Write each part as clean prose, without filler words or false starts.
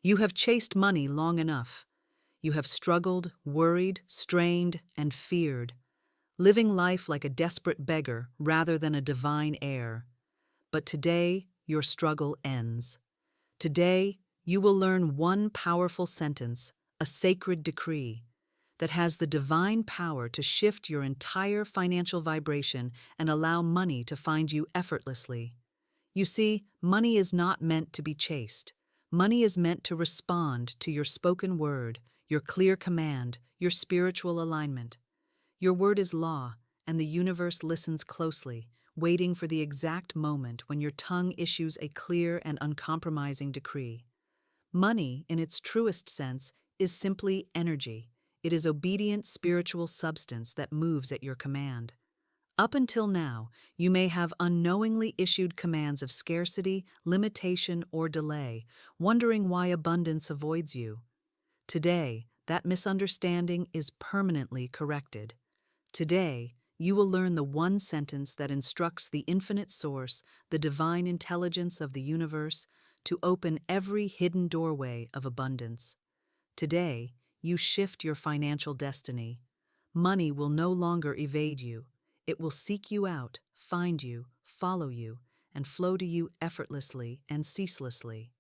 You have chased money long enough. You have struggled, worried, strained, and feared, living life like a desperate beggar rather than a divine heir. But today, your struggle ends. Today, you will learn one powerful sentence, a sacred decree, that has the divine power to shift your entire financial vibration and allow money to find you effortlessly. You see, money is not meant to be chased. Money is meant to respond to your spoken word, your clear command, your spiritual alignment. Your word is law, and the universe listens closely, waiting for the exact moment when your tongue issues a clear and uncompromising decree. Money, in its truest sense, is simply energy. It is obedient spiritual substance that moves at your command. Up until now, you may have unknowingly issued commands of scarcity, limitation, or delay, wondering why abundance avoids you. Today, that misunderstanding is permanently corrected. Today, you will learn the one sentence that instructs the infinite source, the divine intelligence of the universe, to open every hidden doorway of abundance. Today, you shift your financial destiny. Money will no longer evade you. It will seek you out, find you, follow you, and flow to you effortlessly and ceaselessly.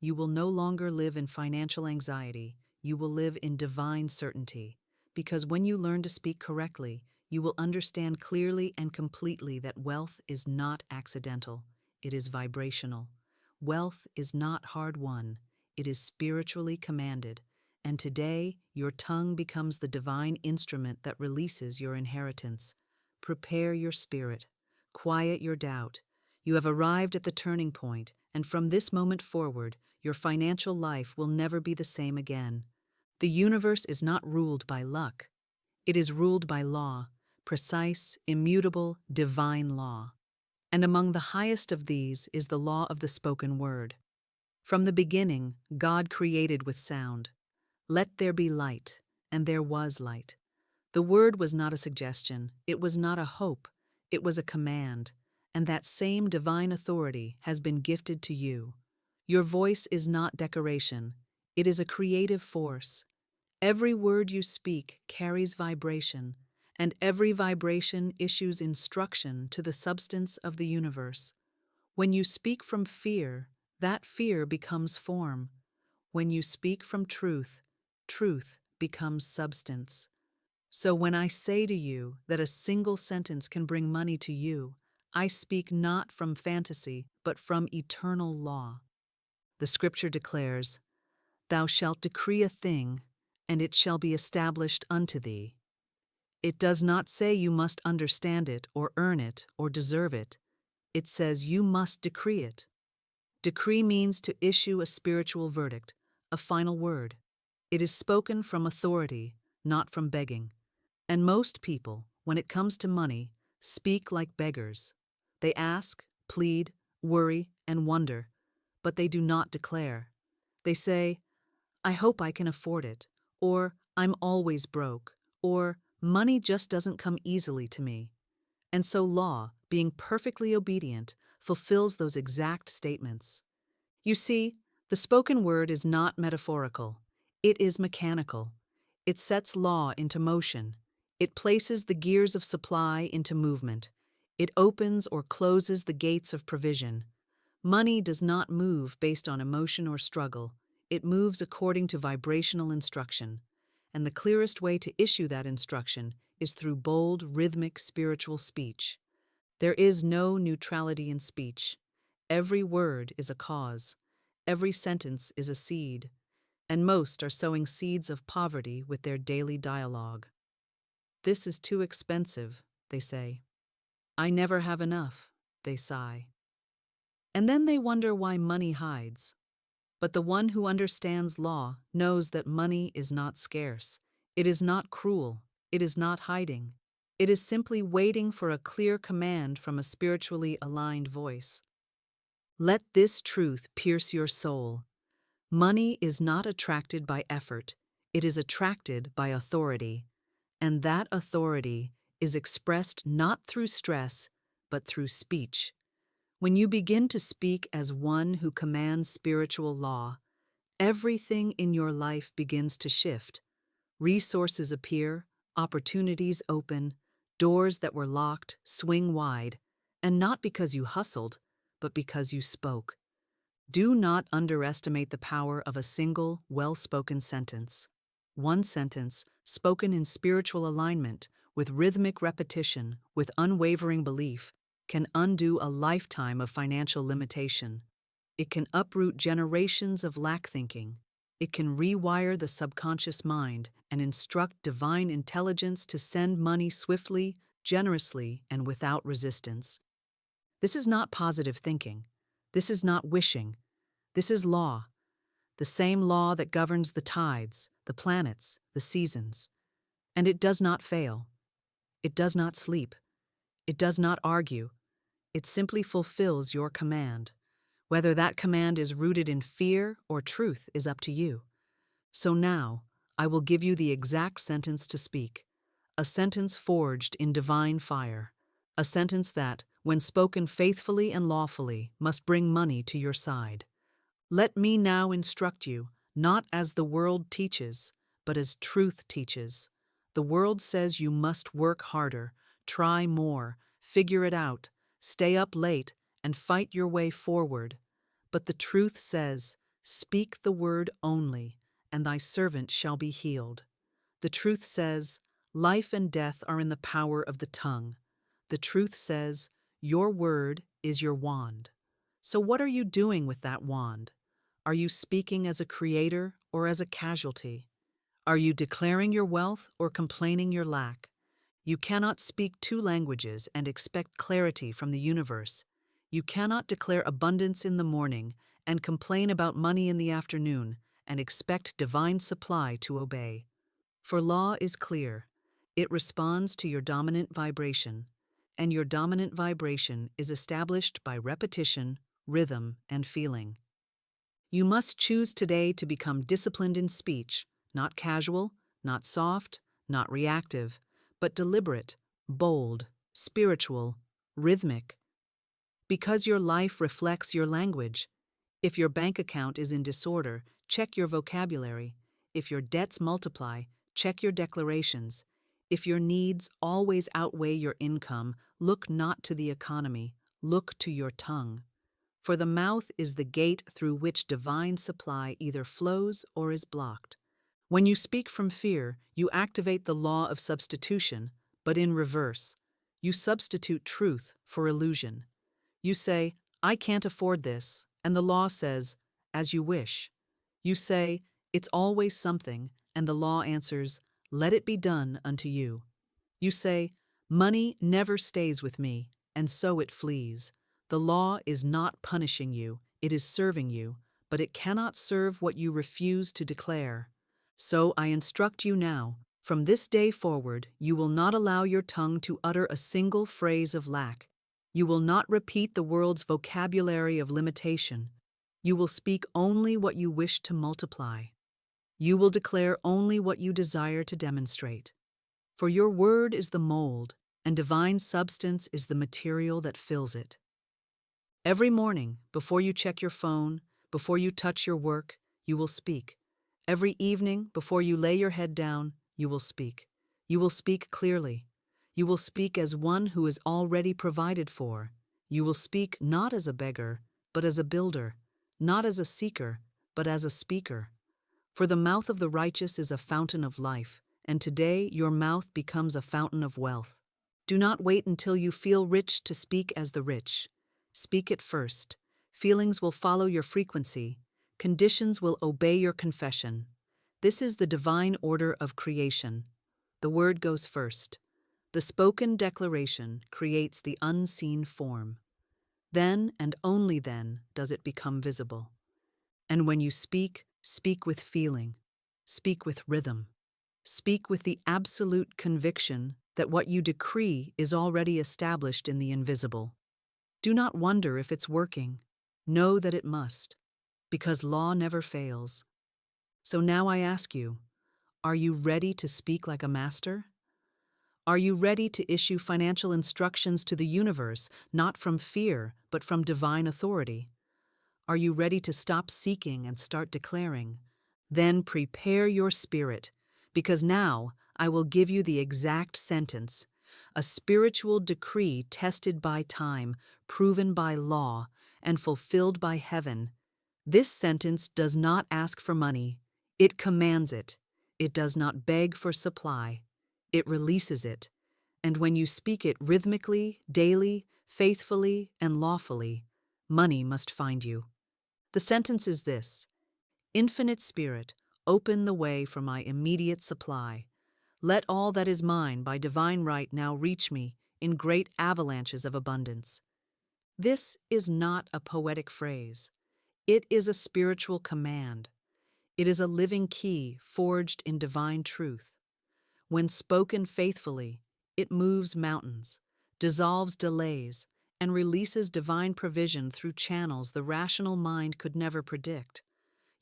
You will no longer live in financial anxiety. You will live in divine certainty. Because when you learn to speak correctly, you will understand clearly and completely that wealth is not accidental. It is vibrational. Wealth is not hard-won. It is spiritually commanded. And today, your tongue becomes the divine instrument that releases your inheritance. Prepare your spirit. Quiet your doubt. You have arrived at the turning point, and from this moment forward, your financial life will never be the same again. The universe is not ruled by luck. It is ruled by law, precise, immutable, divine law. And among the highest of these is the law of the spoken word. From the beginning, God created with sound. Let there be light, and there was light. The word was not a suggestion, it was not a hope, it was a command, and that same divine authority has been gifted to you. Your voice is not decoration, it is a creative force. Every word you speak carries vibration, and every vibration issues instruction to the substance of the universe. When you speak from fear, that fear becomes form. When you speak from truth, truth becomes substance. So when I say to you that a single sentence can bring money to you, I speak not from fantasy, but from eternal law. The scripture declares, "Thou shalt decree a thing, and it shall be established unto thee." It does not say you must understand it or earn it or deserve it. It says you must decree it. Decree means to issue a spiritual verdict, a final word. It is spoken from authority, not from begging. And most people, when it comes to money, speak like beggars. They ask, plead, worry, and wonder, but they do not declare. They say, "I hope I can afford it," or "I'm always broke," or "money just doesn't come easily to me." And so law, being perfectly obedient, fulfills those exact statements. You see, the spoken word is not metaphorical. It is mechanical. It sets law into motion. It places the gears of supply into movement. It opens or closes the gates of provision. Money does not move based on emotion or struggle. It moves according to vibrational instruction. And the clearest way to issue that instruction is through bold, rhythmic, spiritual speech. There is no neutrality in speech. Every word is a cause. Every sentence is a seed. And most are sowing seeds of poverty with their daily dialogue. "This is too expensive," they say. "I never have enough," they sigh. And then they wonder why money hides. But the one who understands law knows that money is not scarce. It is not cruel. It is not hiding. It is simply waiting for a clear command from a spiritually aligned voice. Let this truth pierce your soul. Money is not attracted by effort. It is attracted by authority. And that authority is expressed not through stress, but through speech. When you begin to speak as one who commands spiritual law, everything in your life begins to shift. Resources appear, opportunities open, doors that were locked swing wide, and not because you hustled, but because you spoke. Do not underestimate the power of a single, well-spoken sentence. One sentence, spoken in spiritual alignment, with rhythmic repetition, with unwavering belief, can undo a lifetime of financial limitation. It can uproot generations of lack thinking. It can rewire the subconscious mind and instruct divine intelligence to send money swiftly, generously, and without resistance. This is not positive thinking. This is not wishing. This is law, the same law that governs the tides, the planets, the seasons. And it does not fail. It does not sleep. It does not argue. It simply fulfills your command. Whether that command is rooted in fear or truth is up to you. So now, I will give you the exact sentence to speak. A sentence forged in divine fire. A sentence that, when spoken faithfully and lawfully, must bring money to your side. Let me now instruct you, not as the world teaches, but as truth teaches. The world says you must work harder, try more, figure it out, stay up late, and fight your way forward. But the truth says, speak the word only, and thy servant shall be healed. The truth says, life and death are in the power of the tongue. The truth says, your word is your wand. So what are you doing with that wand? Are you speaking as a creator or as a casualty? Are you declaring your wealth or complaining your lack? You cannot speak two languages and expect clarity from the universe. You cannot declare abundance in the morning and complain about money in the afternoon and expect divine supply to obey. For law is clear. It responds to your dominant vibration, and your dominant vibration is established by repetition, rhythm, and feeling. You must choose today to become disciplined in speech, not casual, not soft, not reactive, but deliberate, bold, spiritual, rhythmic. Because your life reflects your language. If your bank account is in disorder, check your vocabulary. If your debts multiply, check your declarations. If your needs always outweigh your income, look not to the economy, look to your tongue. For the mouth is the gate through which divine supply either flows or is blocked. When you speak from fear, you activate the law of substitution, but in reverse. You substitute truth for illusion. You say, I can't afford this, and the law says, as you wish. You say, it's always something, and the law answers, let it be done unto you. You say, money never stays with me, and so it flees. The law is not punishing you, it is serving you, but it cannot serve what you refuse to declare. So I instruct you now, from this day forward, you will not allow your tongue to utter a single phrase of lack. You will not repeat the world's vocabulary of limitation. You will speak only what you wish to multiply. You will declare only what you desire to demonstrate. For your word is the mold, and divine substance is the material that fills it. Every morning, before you check your phone, before you touch your work, you will speak. Every evening, before you lay your head down, you will speak. You will speak clearly. You will speak as one who is already provided for. You will speak not as a beggar, but as a builder, not as a seeker, but as a speaker. For the mouth of the righteous is a fountain of life, and today your mouth becomes a fountain of wealth. Do not wait until you feel rich to speak as the rich. Speak it first. Feelings will follow your frequency. Conditions will obey your confession. This is the divine order of creation. The word goes first. The spoken declaration creates the unseen form. Then and only then does it become visible. And when you speak, speak with feeling. Speak with rhythm. Speak with the absolute conviction that what you decree is already established in the invisible. Do not wonder if it's working. Know that it must, because law never fails. So now I ask you, are you ready to speak like a master? Are you ready to issue financial instructions to the universe, not from fear, but from divine authority? Are you ready to stop seeking and start declaring? Then prepare your spirit, because now I will give you the exact sentence, a spiritual decree tested by time, proven by law, and fulfilled by heaven. This sentence does not ask for money. It commands it. It does not beg for supply. It releases it. And when you speak it rhythmically, daily, faithfully, and lawfully, money must find you. The sentence is this: Infinite Spirit, open the way for my immediate supply. Let all that is mine by divine right now reach me in great avalanches of abundance. This is not a poetic phrase. It is a spiritual command. It is a living key forged in divine truth. When spoken faithfully, it moves mountains, dissolves delays, and releases divine provision through channels the rational mind could never predict.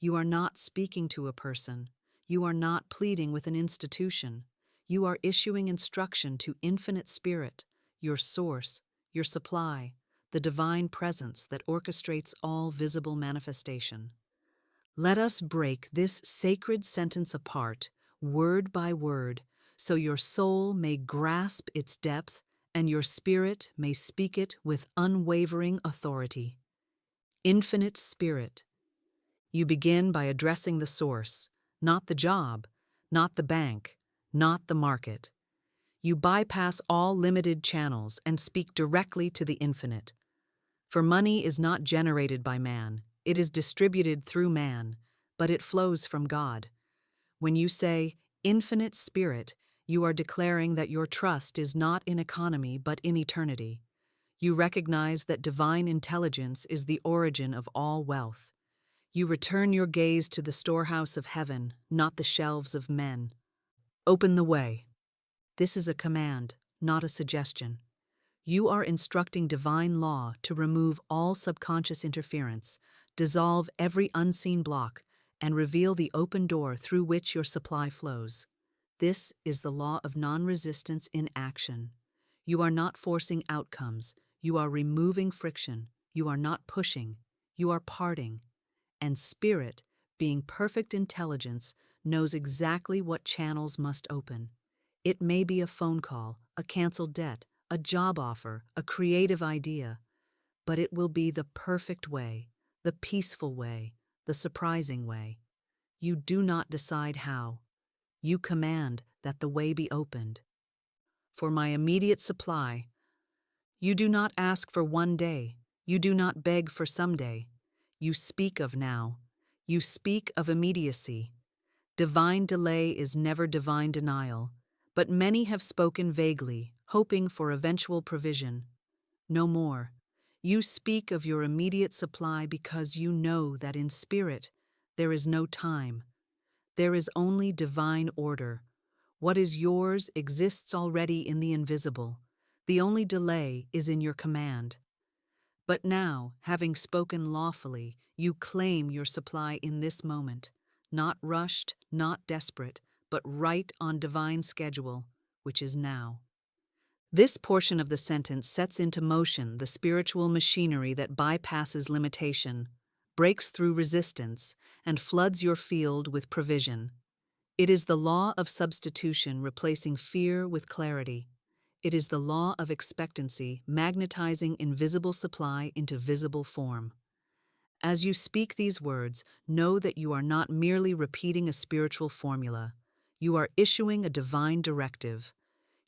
You are not speaking to a person. You are not pleading with an institution. You are issuing instruction to Infinite Spirit, your source, your supply, the divine presence that orchestrates all visible manifestation. Let us break this sacred sentence apart, word by word, so your soul may grasp its depth and your spirit may speak it with unwavering authority. Infinite Spirit. You begin by addressing the source, not the job, not the bank, not the market. You bypass all limited channels and speak directly to the infinite. For money is not generated by man, it is distributed through man, but it flows from God. When you say, Infinite Spirit, you are declaring that your trust is not in economy but in eternity. You recognize that divine intelligence is the origin of all wealth. You return your gaze to the storehouse of heaven, not the shelves of men. Open the way. This is a command, not a suggestion. You are instructing divine law to remove all subconscious interference, dissolve every unseen block, and reveal the open door through which your supply flows. This is the law of non-resistance in action. You are not forcing outcomes. You are removing friction. You are not pushing. You are parting. And Spirit, being perfect intelligence, knows exactly what channels must open. It may be a phone call, a canceled debt, a job offer, a creative idea, but it will be the perfect way, the peaceful way, the surprising way. You do not decide how. You command that the way be opened. For my immediate supply, you do not ask for one day. You do not beg for someday. You speak of now. You speak of immediacy. Divine delay is never divine denial, but many have spoken vaguely, hoping for eventual provision. No more. You speak of your immediate supply because you know that in spirit there is no time. There is only divine order. What is yours exists already in the invisible. The only delay is in your command. But now, having spoken lawfully, you claim your supply in this moment, not rushed, not desperate, but right on divine schedule, which is now. This portion of the sentence sets into motion the spiritual machinery that bypasses limitation, breaks through resistance, and floods your field with provision. It is the law of substitution replacing fear with clarity. It is the law of expectancy magnetizing invisible supply into visible form. As you speak these words, know that you are not merely repeating a spiritual formula. You are issuing a divine directive.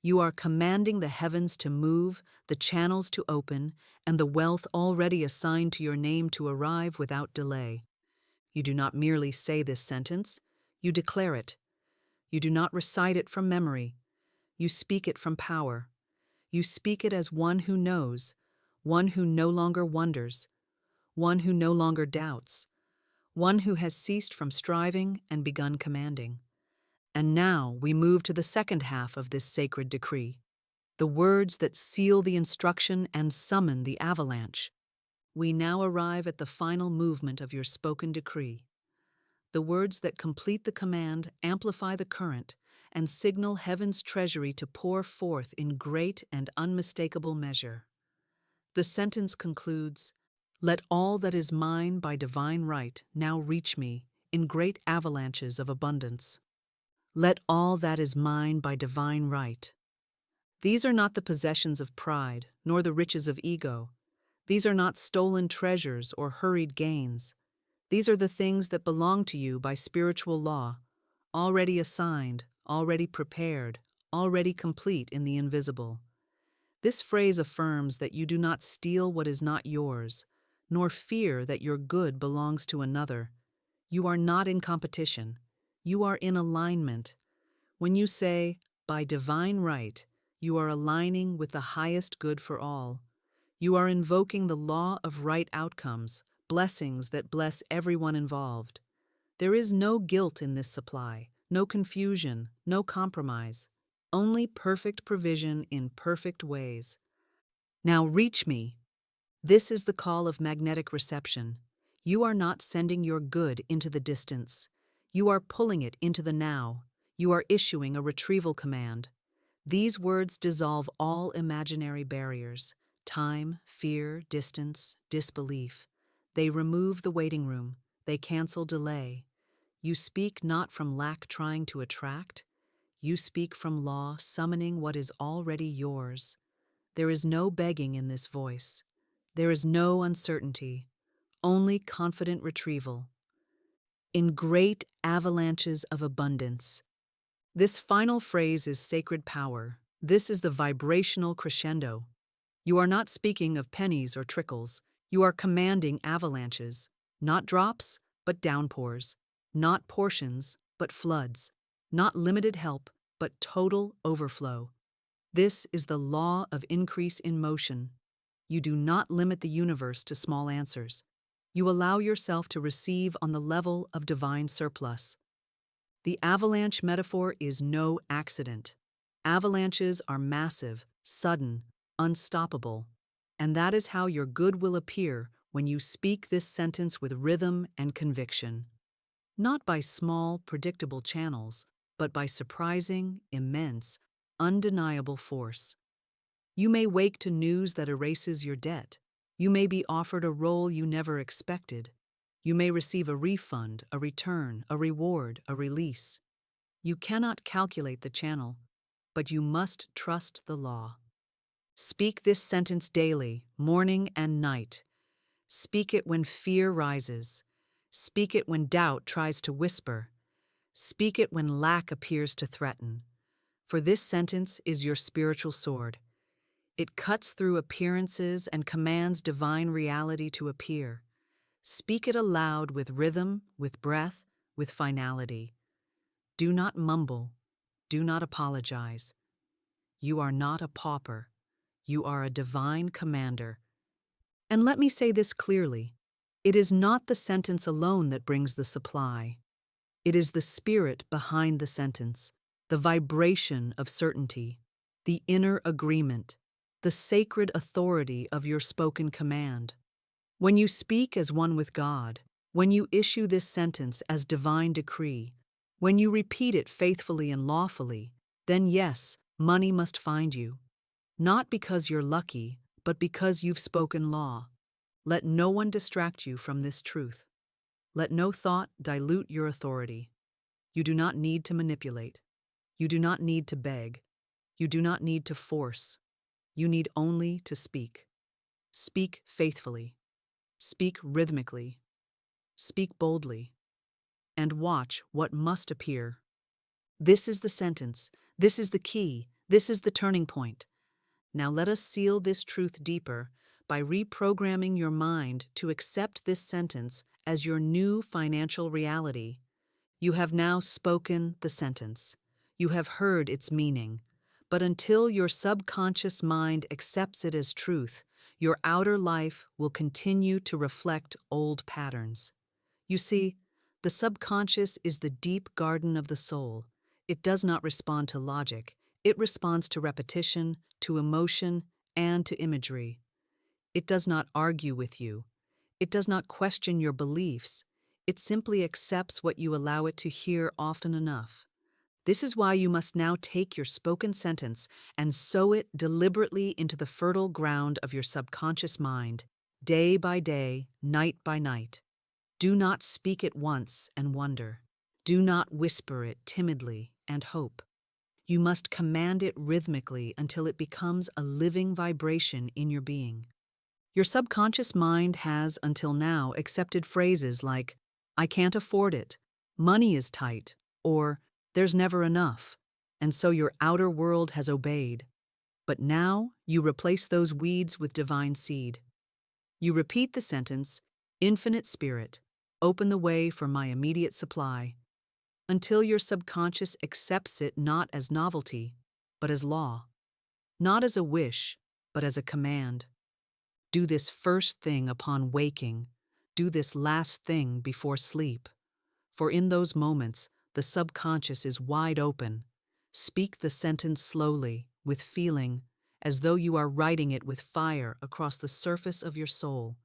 You are commanding the heavens to move, the channels to open, and the wealth already assigned to your name to arrive without delay. You do not merely say this sentence, you declare it. You do not recite it from memory. You speak it from power. You speak it as one who knows, one who no longer wonders, one who no longer doubts, one who has ceased from striving and begun commanding. And now we move to the second half of this sacred decree, the words that seal the instruction and summon the avalanche. We now arrive at the final movement of your spoken decree. The words that complete the command amplify the current and signal heaven's treasury to pour forth in great and unmistakable measure. The sentence concludes, Let all that is mine by divine right now reach me in great avalanches of abundance. Let all that is mine by divine right. These are not the possessions of pride, nor the riches of ego. These are not stolen treasures or hurried gains. These are the things that belong to you by spiritual law, already assigned, already prepared, already complete in the invisible. This phrase affirms that you do not steal what is not yours, nor fear that your good belongs to another. You are not in competition. You are in alignment. When you say, by divine right, you are aligning with the highest good for all. You are invoking the law of right outcomes, blessings that bless everyone involved. There is no guilt in this supply, no confusion, no compromise. Only perfect provision in perfect ways. Now reach me. This is the call of magnetic reception. You are not sending your good into the distance. You are pulling it into the now. You are issuing a retrieval command. These words dissolve all imaginary barriers: time, fear, distance, disbelief. They remove the waiting room. They cancel delay. You speak not from lack trying to attract. You speak from law summoning what is already yours. There is no begging in this voice. There is no uncertainty, only confident retrieval. In great avalanches of abundance. This final phrase is sacred power. This is the vibrational crescendo. You are not speaking of pennies or trickles. You are commanding avalanches, not drops, but downpours, not portions, but floods, not limited help, but total overflow. This is the law of increase in motion. You do not limit the universe to small answers. You allow yourself to receive on the level of divine surplus. The avalanche metaphor is no accident. Avalanches are massive, sudden, unstoppable. And that is how your good will appear when you speak this sentence with rhythm and conviction. Not by small, predictable channels, but by surprising, immense, undeniable force. You may wake to news that erases your debt. You may be offered a role you never expected. You may receive a refund, a return, a reward, a release. You cannot calculate the channel, but you must trust the law. Speak this sentence daily, morning and night. Speak it when fear rises. Speak it when doubt tries to whisper. Speak it when lack appears to threaten. For this sentence is your spiritual sword. It cuts through appearances and commands divine reality to appear. Speak it aloud with rhythm, with breath, with finality. Do not mumble. Do not apologize. You are not a pauper. You are a divine commander. And let me say this clearly. It is not the sentence alone that brings the supply. It is the spirit behind the sentence, the vibration of certainty, the inner agreement, the sacred authority of your spoken command. When you speak as one with God, when you issue this sentence as divine decree, when you repeat it faithfully and lawfully, then yes, money must find you. Not because you're lucky, but because you've spoken law. Let no one distract you from this truth. Let no thought dilute your authority. You do not need to manipulate. You do not need to beg. You do not need to force. You need only to speak. Speak faithfully. Speak rhythmically. Speak boldly. And watch what must appear. This is the sentence. This is the key. This is the turning point. Now let us seal this truth deeper by reprogramming your mind to accept this sentence as your new financial reality. You have now spoken the sentence. You have heard its meaning. But until your subconscious mind accepts it as truth, your outer life will continue to reflect old patterns. You see, the subconscious is the deep garden of the soul. It does not respond to logic. It responds to repetition, to emotion, and to imagery. It does not argue with you. It does not question your beliefs. It simply accepts what you allow it to hear often enough. This is why you must now take your spoken sentence and sow it deliberately into the fertile ground of your subconscious mind. day by day, night by night. Do not speak it once and wonder. Do not whisper it timidly and hope. You must command it rhythmically until it becomes a living vibration in your being. Your subconscious mind has, until now, accepted phrases like, I can't afford it, money is tight, or there's never enough, and so your outer world has obeyed. But now you replace those weeds with divine seed. You repeat the sentence, Infinite Spirit, open the way for my immediate supply, until your subconscious accepts it not as novelty, but as law, not as a wish, but as a command. Do this first thing upon waking. Do this last thing before sleep. For in those moments, the subconscious is wide open. Speak the sentence slowly, with feeling, as though you are writing it with fire across the surface of your soul.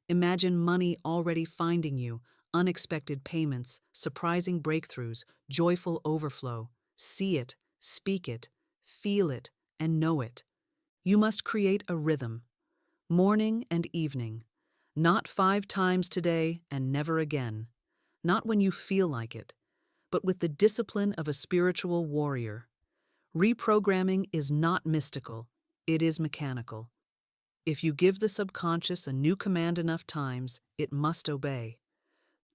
Imagine money already finding you, unexpected payments, surprising breakthroughs, joyful overflow. See it, speak it, feel it, and know it. You must create a rhythm. Morning and evening. Not 5 times today and never again. Not when you feel like it, but with the discipline of a spiritual warrior. Reprogramming is not mystical, it is mechanical. If you give the subconscious a new command enough times, it must obey.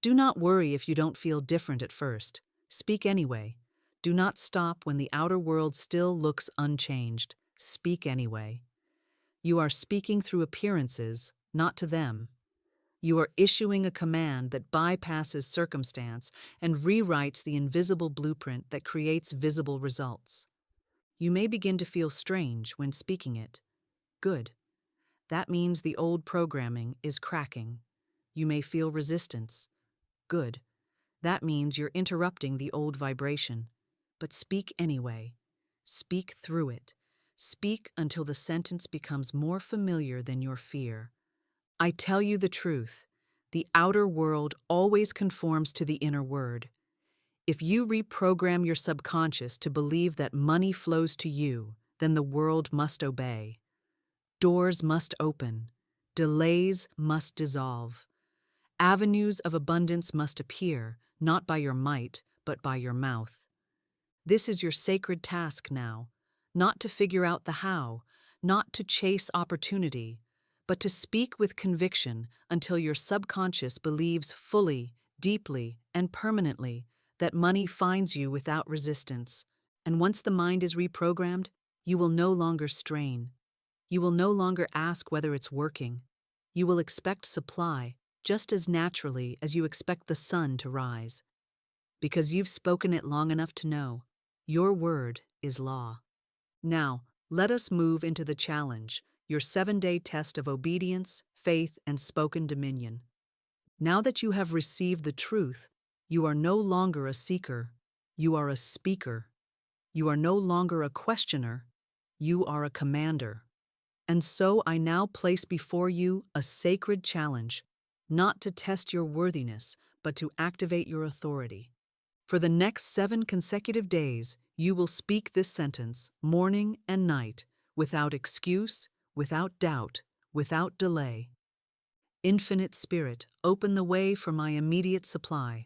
Do not worry if you don't feel different at first. Speak anyway. Do not stop when the outer world still looks unchanged. Speak anyway. You are speaking through appearances, not to them. You are issuing a command that bypasses circumstance and rewrites the invisible blueprint that creates visible results. You may begin to feel strange when speaking it. Good. That means the old programming is cracking. You may feel resistance. Good. That means you're interrupting the old vibration. But speak anyway. Speak through it. Speak until the sentence becomes more familiar than your fear. I tell you the truth. The outer world always conforms to the inner word. If you reprogram your subconscious to believe that money flows to you, then the world must obey. Doors must open. Delays must dissolve. Avenues of abundance must appear, not by your might, but by your mouth. This is your sacred task now, not to figure out the how, not to chase opportunity, but to speak with conviction until your subconscious believes fully, deeply, and permanently that money finds you without resistance. And once the mind is reprogrammed, you will no longer strain. You will no longer ask whether it's working. You will expect supply just as naturally as you expect the sun to rise. Because you've spoken it long enough to know, your word is law. Now, let us move into the challenge, your 7-day test of obedience, faith, and spoken dominion. Now that you have received the truth, you are no longer a seeker, you are a speaker. You are no longer a questioner, you are a commander. And so I now place before you a sacred challenge, not to test your worthiness, but to activate your authority. For the next 7 consecutive days, you will speak this sentence, morning and night, without excuse, without doubt, without delay. Infinite Spirit, open the way for my immediate supply.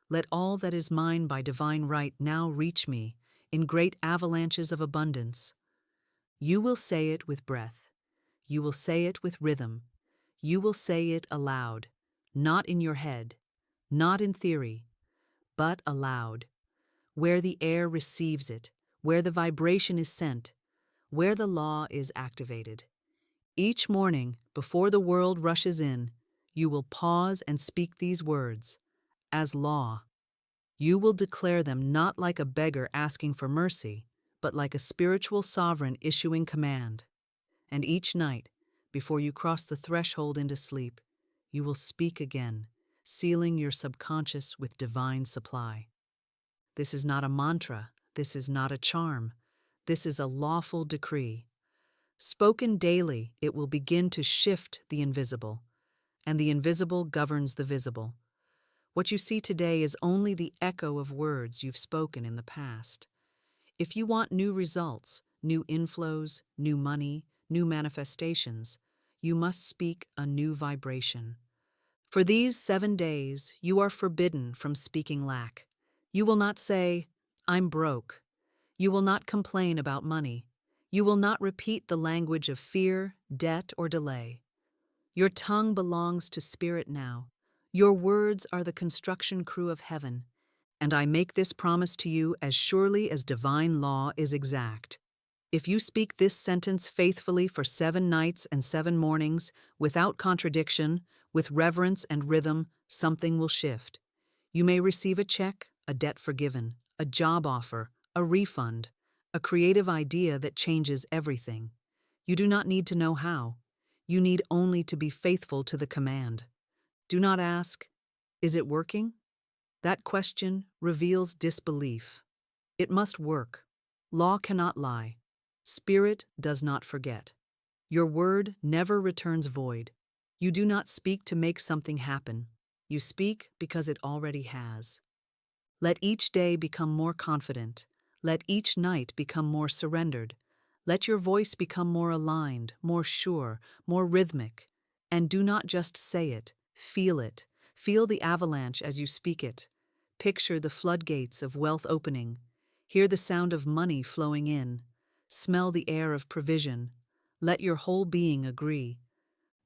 Let all that is mine by divine right now reach me in great avalanches of abundance. You will say it with breath. You will say it with rhythm. You will say it aloud, not in your head, not in theory, but aloud, where the air receives it, where the vibration is sent, where the law is activated. Each morning, before the world rushes in, you will pause and speak these words, as law. You will declare them not like a beggar asking for mercy, but like a spiritual sovereign issuing command. And each night, before you cross the threshold into sleep, you will speak again, sealing your subconscious with divine supply. This is not a mantra, this is not a charm, this is a lawful decree. Spoken daily, it will begin to shift the invisible, and the invisible governs the visible. What you see today is only the echo of words you've spoken in the past. If you want new results, new inflows, new money, new manifestations, you must speak a new vibration. For these 7 days, you are forbidden from speaking lack. You will not say, "I'm broke." You will not complain about money. You will not repeat the language of fear, debt, or delay. Your tongue belongs to Spirit now. Your words are the construction crew of heaven. And I make this promise to you as surely as divine law is exact. If you speak this sentence faithfully for 7 nights and 7 mornings, without contradiction, with reverence and rhythm, something will shift. You may receive a check, a debt forgiven, a job offer, a refund, a creative idea that changes everything. You do not need to know how. You need only to be faithful to the command. Do not ask, "Is it working?" That question reveals disbelief. It must work. Law cannot lie. Spirit does not forget. Your word never returns void. You do not speak to make something happen. You speak because it already has. Let each day become more confident. Let each night become more surrendered. Let your voice become more aligned, more sure, more rhythmic. And do not just say it, feel it. Feel the avalanche as you speak it. Picture the floodgates of wealth opening. Hear the sound of money flowing in. Smell the air of provision. Let your whole being agree.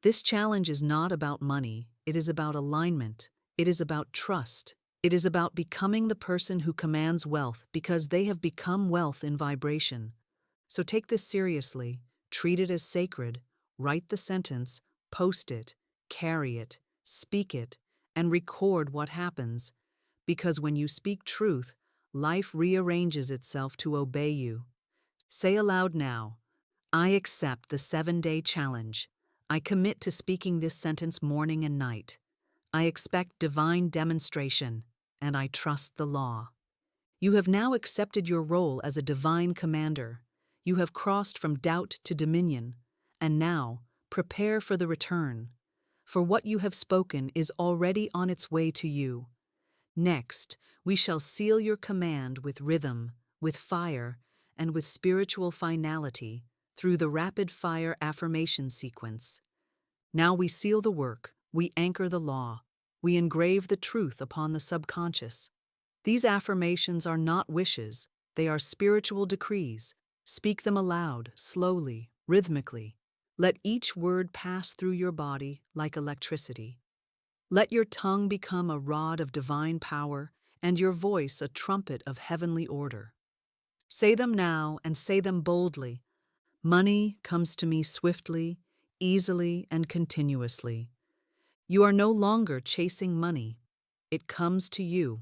This challenge is not about money, it is about alignment. It is about trust. It is about becoming the person who commands wealth because they have become wealth in vibration. So take this seriously, treat it as sacred, write the sentence, post it, carry it, speak it, and record what happens. Because when you speak truth, life rearranges itself to obey you. Say aloud now, "I accept the 7-day challenge. I commit to speaking this sentence morning and night. I expect divine demonstration, and I trust the law." You have now accepted your role as a divine commander. You have crossed from doubt to dominion, and now prepare for the return. For what you have spoken is already on its way to you. Next, we shall seal your command with rhythm, with fire, and with spiritual finality through the rapid-fire affirmation sequence. Now we seal the work, we anchor the law, we engrave the truth upon the subconscious. These affirmations are not wishes, they are spiritual decrees. Speak them aloud, slowly, rhythmically. Let each word pass through your body like electricity. Let your tongue become a rod of divine power and your voice a trumpet of heavenly order. Say them now and say them boldly. Money comes to me swiftly, easily, and continuously. You are no longer chasing money. It comes to you.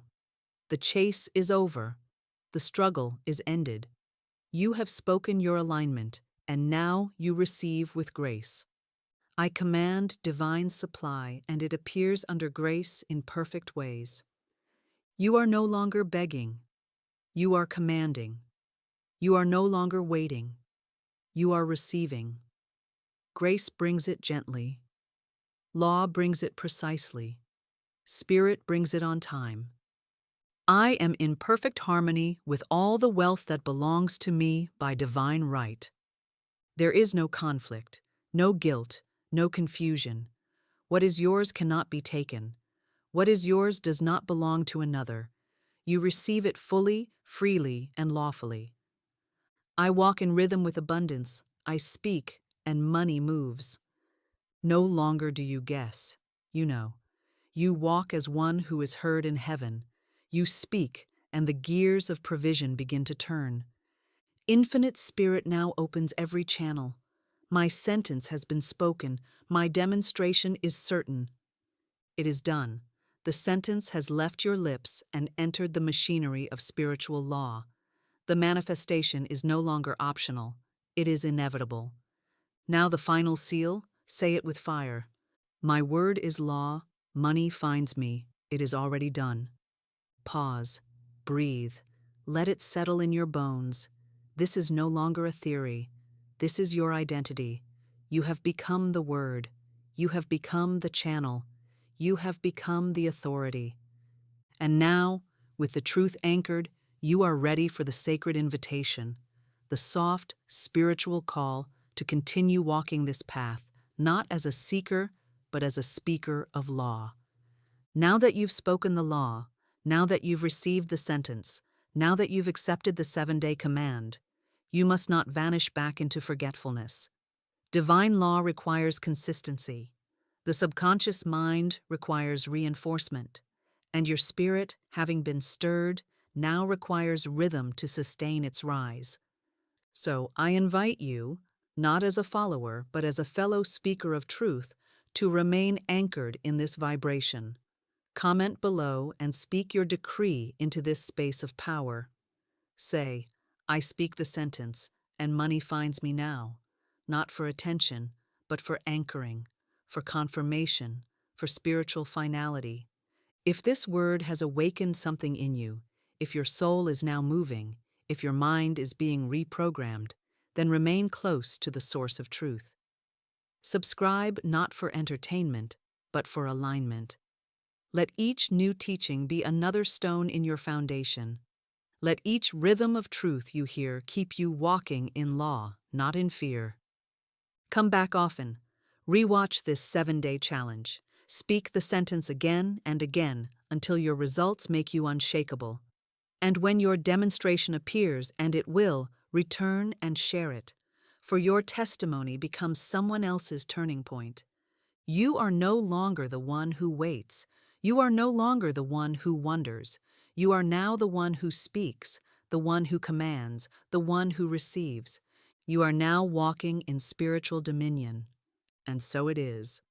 The chase is over. The struggle is ended. You have spoken your alignment, and now you receive with grace. I command divine supply, and it appears under grace in perfect ways. You are no longer begging. You are commanding. You are no longer waiting. You are receiving. Grace brings it gently. Law brings it precisely. Spirit brings it on time. I am in perfect harmony with all the wealth that belongs to me by divine right. There is no conflict, no guilt, no confusion. What is yours cannot be taken. What is yours does not belong to another. You receive it fully, freely, and lawfully. I walk in rhythm with abundance. I speak, and money moves. No longer do you guess. You know. You walk as one who is heard in heaven. You speak, and the gears of provision begin to turn. Infinite Spirit now opens every channel. My sentence has been spoken. My demonstration is certain. It is done. The sentence has left your lips and entered the machinery of spiritual law. The manifestation is no longer optional. It is inevitable. Now the final seal, say it with fire. My word is law. Money finds me. It is already done. Pause. Breathe. Let it settle in your bones. This is no longer a theory. This is your identity. You have become the word. You have become the channel. You have become the authority. And now, with the truth anchored, you are ready for the sacred invitation, the soft, spiritual call to continue walking this path, not as a seeker, but as a speaker of law. Now that you've spoken the law, now that you've received the sentence, now that you've accepted the 7-day command, you must not vanish back into forgetfulness. Divine law requires consistency. The subconscious mind requires reinforcement, and your spirit, having been stirred, now requires rhythm to sustain its rise. So I invite you, not as a follower, but as a fellow speaker of truth, to remain anchored in this vibration. Comment below and speak your decree into this space of power. Say, I speak the sentence, and money finds me now, not for attention, but for anchoring, for confirmation, for spiritual finality. If this word has awakened something in you, if your soul is now moving, if your mind is being reprogrammed, then remain close to the source of truth. Subscribe not for entertainment, but for alignment. Let each new teaching be another stone in your foundation. Let each rhythm of truth you hear keep you walking in law, not in fear. Come back often. Rewatch this 7-day challenge. Speak the sentence again and again until your results make you unshakable. And when your demonstration appears, and it will, return and share it, for your testimony becomes someone else's turning point. You are no longer the one who waits. You are no longer the one who wonders. You are now the one who speaks, the one who commands, the one who receives. You are now walking in spiritual dominion. And so it is.